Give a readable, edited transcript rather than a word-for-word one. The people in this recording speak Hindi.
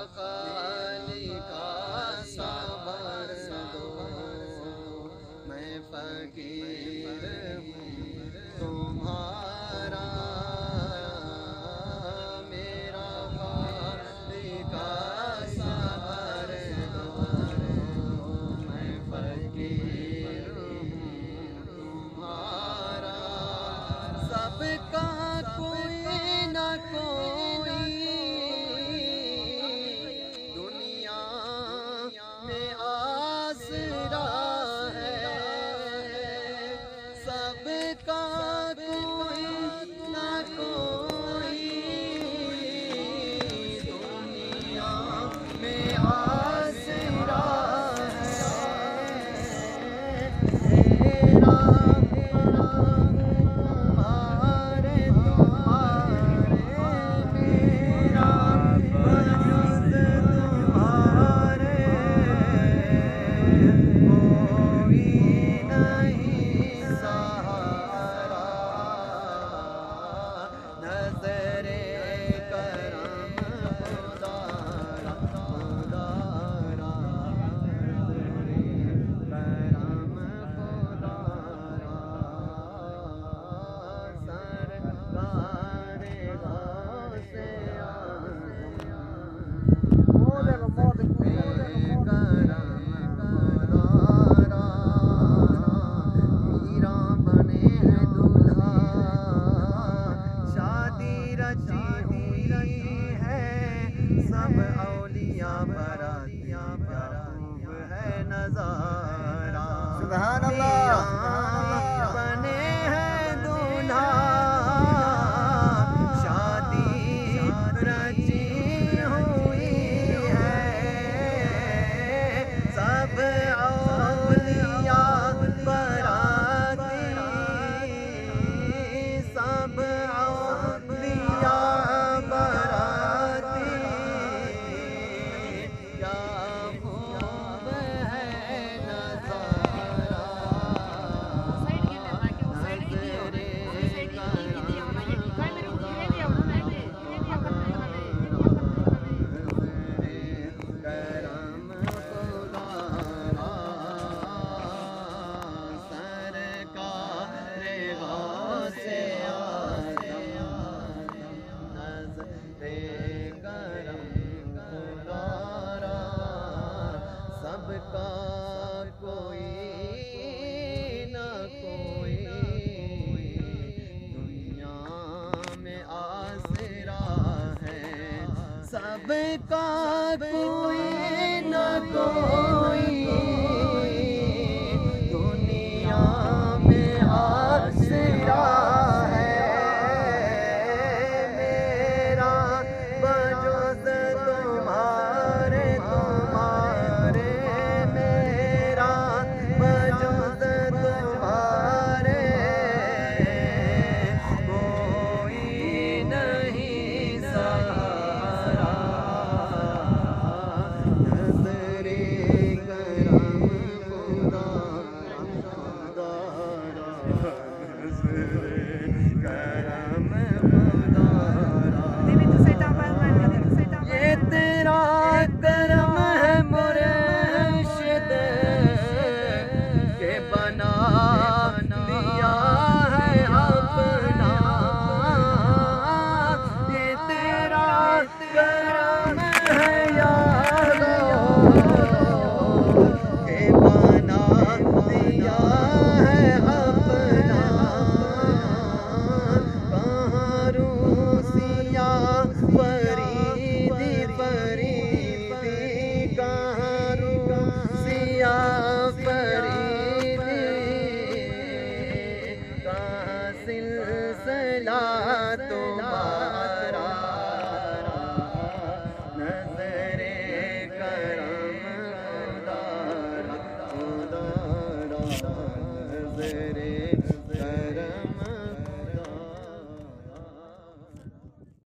खालिका सबर दो, मैं फकीर हूँ तुम्हारा, मेरा खालिका सबर दो, मैं फकीर हूँ तुम्हारा। सबका कोई न कोई दुनिया में आसरा है, सबका कोई न कोई दुनिया में आसरा है। तेरा तुम्हारे तुम्हारे मेरा बस तुम्हारे, कोई नहीं सहारा, नज़रे करम खुदारा खुदारा, नज़रे करम खुदारा, सरकारे गासे मीरा बने हैं दूल्हा, शादी रची हुई है, सब औलिया बरातियां, खूब है नजारा। सुभान अल्लाह। बने हैं दूल्हा, शादी रची हुई है, सब औलिया बराती, सब औलिया बराती, क्या खूब है नजारा, नज़रे करम खुदारा, सरकारे गौसे आज़म, नज़रे करम खुदारा, सबका कोई न कोई दुनिया में आसरा है, सबका कोई न कोई